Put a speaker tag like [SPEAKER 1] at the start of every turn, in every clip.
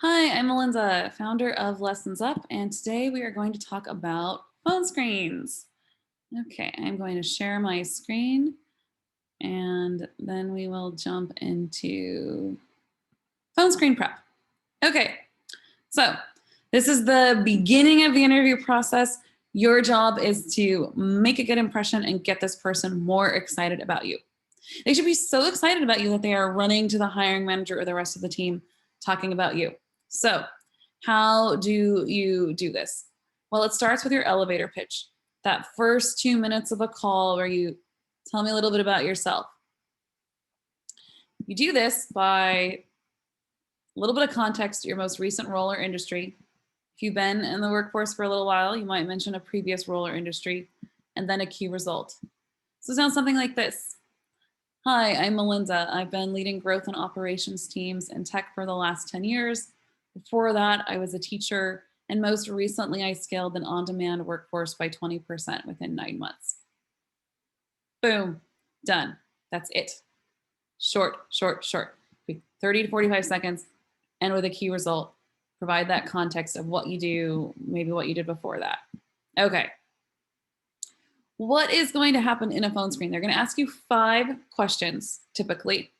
[SPEAKER 1] Hi, I'm Melinda, founder of Lessons Up, and today we are going to talk about phone screens. Okay, I'm going to share my screen and then we will jump into phone screen prep. Okay, so this is the beginning of the interview process. Your job is to make a good impression and get this person more excited about you. They should be so excited about you that they are running to the hiring manager or the rest of the team talking about you. So, how do you do this? Well, it starts with your elevator pitch. That first 2 minutes of a call where you tell me a little bit about yourself. You do this by a little bit of context, your most recent role or industry. If you've been in the workforce for a little while, you might mention a previous role or industry, and then a key result. So it sounds something like this. Hi, I'm Melinda. I've been leading growth and operations teams in tech for the last 10 years. Before that, I was a teacher, and most recently, I scaled an on-demand workforce by 20% within 9 months. Boom, done. That's it. Short, short, short. 30 to 45 seconds, and with a key result. Provide that context of what you do, maybe what you did before that. Okay. What is going to happen in a phone screen? They're going to ask you 5 questions, typically.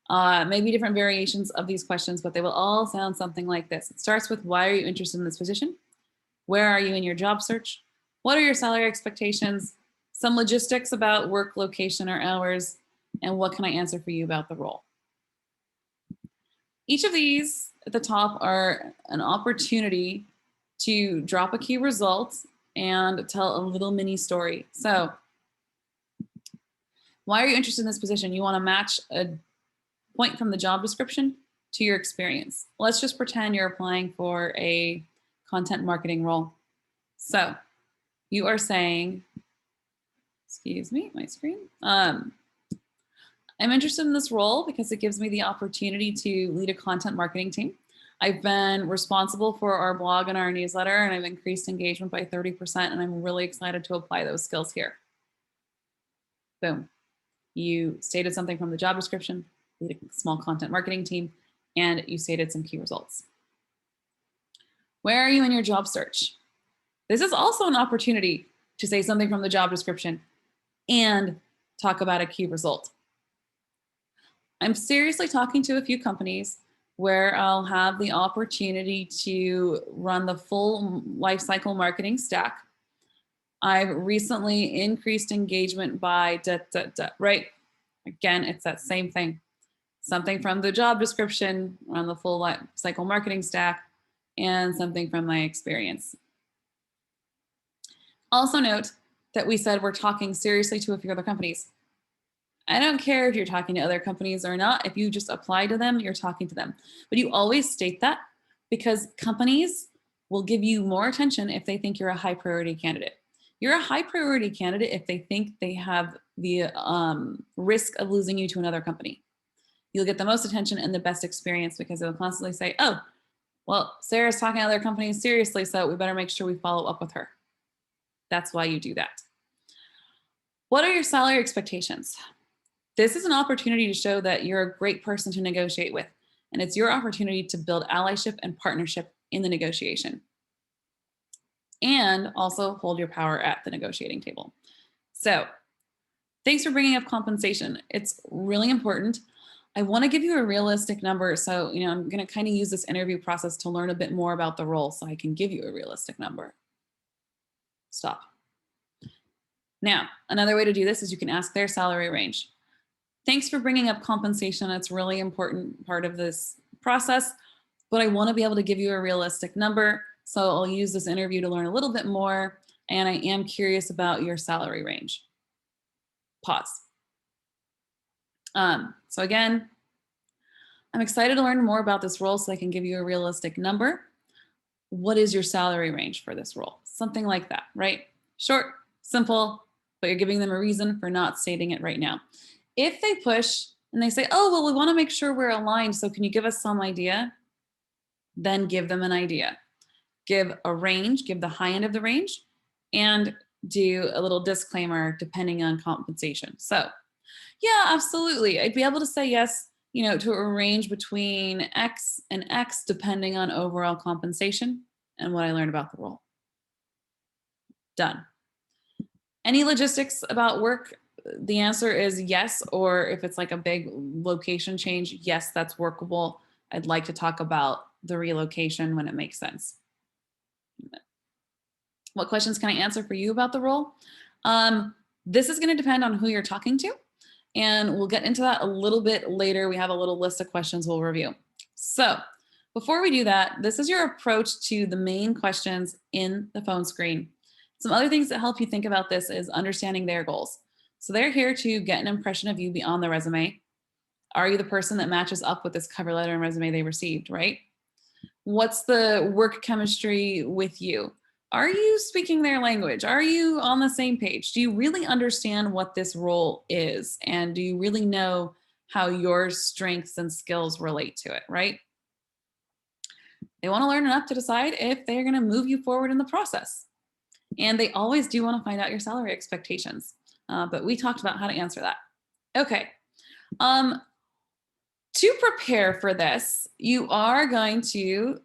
[SPEAKER 1] Maybe different variations of these questions, but they will all sound something like this. It starts with, why are you interested in this position? Where are you in your job search? What are your salary expectations? Some logistics about work location or hours, and what can I answer for you about the role? Each of these at the top are an opportunity to drop a key result and tell a little mini story. So, why are you interested in this position? You want to match a point from the job description to your experience. Let's just pretend you're applying for a content marketing role. So you are saying, excuse me, my screen. I'm interested in this role because it gives me the opportunity to lead a content marketing team. I've been responsible for our blog and our newsletter, and I've increased engagement by 30%, and I'm really excited to apply those skills here. Boom. You stated something from the job description, lead a small content marketing team, and you stated some key results. Where are you in your job search? This is also an opportunity to say something from the job description and talk about a key result. I'm seriously talking to a few companies where I'll have the opportunity to run the full lifecycle marketing stack. I've recently increased engagement by right? Again, it's that same thing. Something from the job description on the full life cycle marketing stack, and something from my experience. Also note that we said we're talking seriously to a few other companies. I don't care if you're talking to other companies or not. If you just apply to them, you're talking to them. But you always state that, because companies will give you more attention if they think you're a high priority candidate. You're a high priority candidate if they think they have the risk of losing you to another company. You'll get the most attention and the best experience because they'll constantly say, oh, well, Sarah's talking to other companies seriously, so we better make sure we follow up with her. That's why you do that. What are your salary expectations? This is an opportunity to show that you're a great person to negotiate with, and it's your opportunity to build allyship and partnership in the negotiation, and also hold your power at the negotiating table. So, thanks for bringing up compensation. It's really important. I want to give you a realistic number. So, I'm going to kind of use this interview process to learn a bit more about the role so I can give you a realistic number. Stop. Now, another way to do this is you can ask their salary range. Thanks for bringing up compensation. It's a really important part of this process, but I want to be able to give you a realistic number. So I'll use this interview to learn a little bit more, and I am curious about your salary range. Pause. So again, I'm excited to learn more about this role so I can give you a realistic number. What is your salary range for this role? Something like that, right? Short, simple, but you're giving them a reason for not stating it right now. If they push and they say, oh, well, we want to make sure we're aligned, so can you give us some idea? Then give them an idea. Give a range, give the high end of the range, and do a little disclaimer depending on compensation. So, yeah, absolutely. I'd be able to say yes to arrange between X and X depending on overall compensation and what I learned about the role. Done. Any logistics about work? The answer is yes, or if it's like a big location change, yes, that's workable. I'd like to talk about the relocation when it makes sense. What questions can I answer for you about the role? This is going to depend on who you're talking to, and we'll get into that a little bit later. We have a little list of questions we'll review. So before we do that, this is your approach to the main questions in the phone screen. Some other things that help you think about this is understanding their goals. So they're here to get an impression of you beyond the resume. Are you the person that matches up with this cover letter and resume they received, right? What's the work chemistry with you? Are you speaking their language? Are you on the same page? Do you really understand what this role is? And do you really know how your strengths and skills relate to it, right? They want to learn enough to decide if they're going to move you forward in the process. And they always do want to find out your salary expectations. But we talked about how to answer that. Okay. To prepare for this, you are going to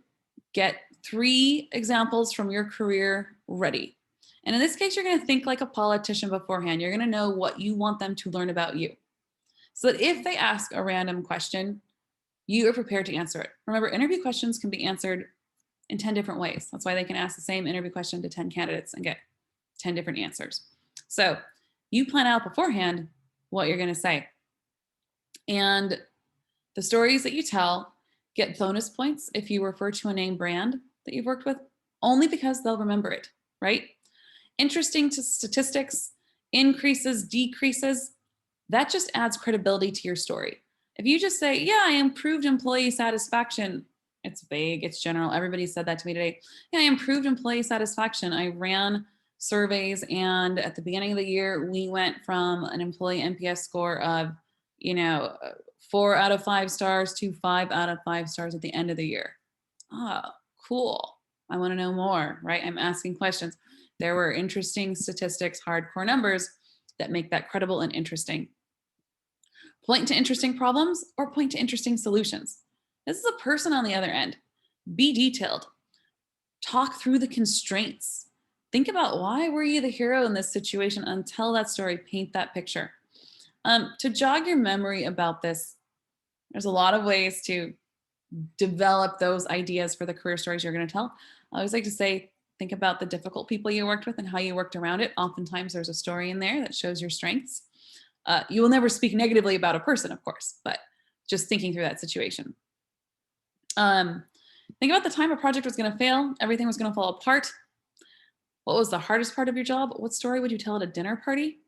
[SPEAKER 1] get 3 examples from your career ready. And in this case, you're going to think like a politician beforehand. You're going to know what you want them to learn about you. So that if they ask a random question, you are prepared to answer it. Remember, interview questions can be answered in 10 different ways. That's why they can ask the same interview question to 10 candidates and get 10 different answers. So you plan out beforehand what you're going to say. And the stories that you tell get bonus points if you refer to a name brand that you've worked with, only because they'll remember it, right? Interesting to statistics, increases, decreases, that just adds credibility to your story. If you just say, yeah, I improved employee satisfaction, it's vague, it's general. Everybody said that to me today. Yeah, I improved employee satisfaction. I ran surveys, and at the beginning of the year, we went from an employee NPS score of, 4 out of 5 stars to 5 out of 5 stars at the end of the year. Oh, cool. I want to know more, right? I'm asking questions. There were interesting statistics, hardcore numbers that make that credible and interesting. Point to interesting problems or point to interesting solutions. This is a person on the other end. Be detailed. Talk through the constraints. Think about, why were you the hero in this situation, and tell that story, paint that picture. To jog your memory about this, there's a lot of ways to develop those ideas for the career stories you're going to tell. I always like to say, think about the difficult people you worked with and how you worked around it. Oftentimes there's a story in there that shows your strengths. You will never speak negatively about a person, of course, but just thinking through that situation. Think about the time a project was going to fail. Everything was going to fall apart. What was the hardest part of your job? What story would you tell at a dinner party?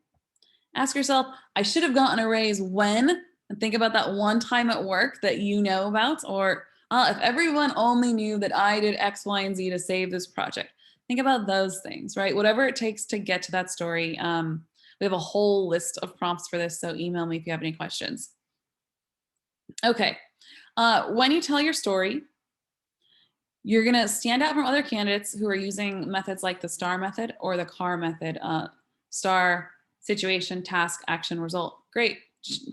[SPEAKER 1] Ask yourself, I should have gotten a raise when, and think about that one time at work that you know about, or if everyone only knew that I did X, Y, and Z to save this project. Think about those things, right? Whatever it takes to get to that story. We have a whole list of prompts for this, so email me if you have any questions. Okay, when you tell your story, you're gonna stand out from other candidates who are using methods like the STAR method or the CAR method. STAR, situation, task, action, result. Great.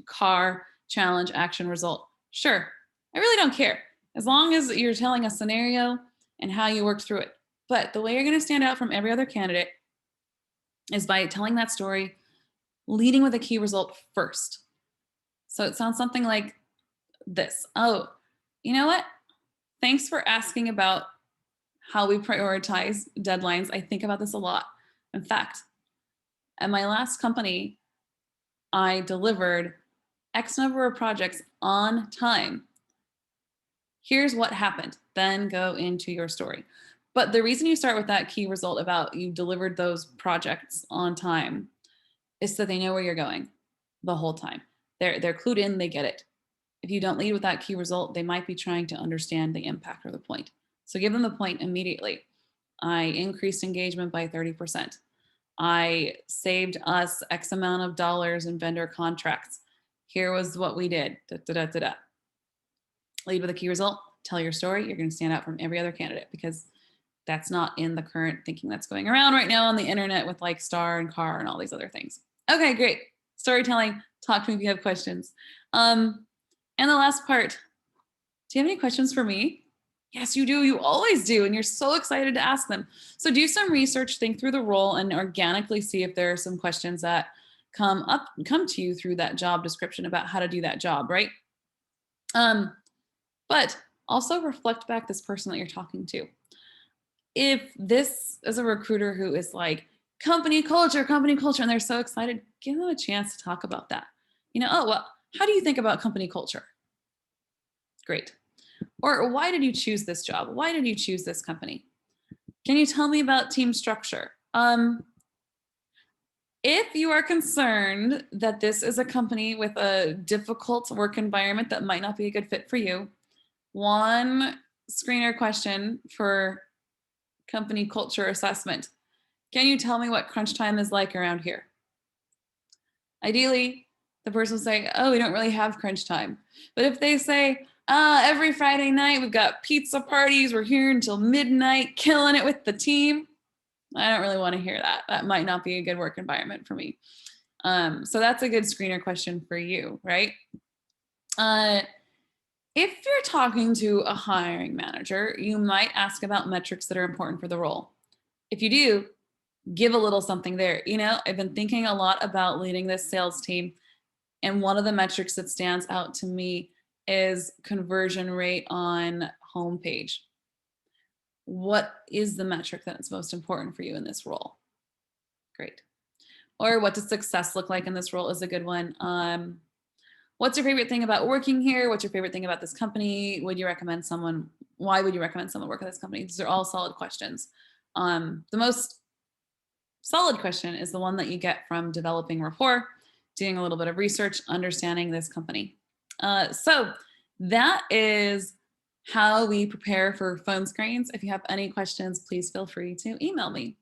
[SPEAKER 1] CAR, challenge, action, result. Sure, I really don't care, as long as you're telling a scenario and how you worked through it. But the way you're gonna stand out from every other candidate is by telling that story, leading with a key result first. So it sounds something like this. Oh, you know what? Thanks for asking about how we prioritize deadlines. I think about this a lot. In fact, at my last company, I delivered X number of projects on time. Here's what happened. Then go into your story. But the reason you start with that key result about you delivered those projects on time is so they know where you're going the whole time. They're clued in, they get it. If you don't lead with that key result, they might be trying to understand the impact or the point. So give them the point immediately. I increased engagement by 30%. I saved us X amount of dollars in vendor contracts. Here was what we did. Da, da, da, da, da. Lead with a key result, tell your story. You're going to stand out from every other candidate because that's not in the current thinking that's going around right now on the internet with like STAR and CAR and all these other things. Okay, great. Storytelling. Talk to me if you have questions. And the last part, do you have any questions for me? Yes, you do. You always do. And you're so excited to ask them. So do some research, think through the role, and organically see if there are some questions that come to you through that job description about how to do that job, right? But also reflect back this person that you're talking to. If this is a recruiter who is like, company culture, and they're so excited, give them a chance to talk about that. Oh, well, how do you think about company culture? Great. Or why did you choose this job? Why did you choose this company? Can you tell me about team structure? If you are concerned that this is a company with a difficult work environment that might not be a good fit for you, one screener question for company culture assessment. Can you tell me what crunch time is like around here? Ideally, the person will say, oh, we don't really have crunch time. But if they say, every Friday night, we've got pizza parties, we're here until midnight, killing it with the team, I don't really want to hear that. That might not be a good work environment for me. So that's a good screener question for you, right? If you're talking to a hiring manager, you might ask about metrics that are important for the role. If you do, give a little something there. I've been thinking a lot about leading this sales team, and one of the metrics that stands out to me is conversion rate on homepage. What is the metric that's most important for you in this role? Great. Or what does success look like in this role is a good one. What's your favorite thing about working here? What's your favorite thing about this company? Why would you recommend someone work at this company? These are all solid questions. The most solid question is the one that you get from developing rapport, doing a little bit of research, understanding this company. So that is how we prepare for phone screens. If you have any questions, please feel free to email me.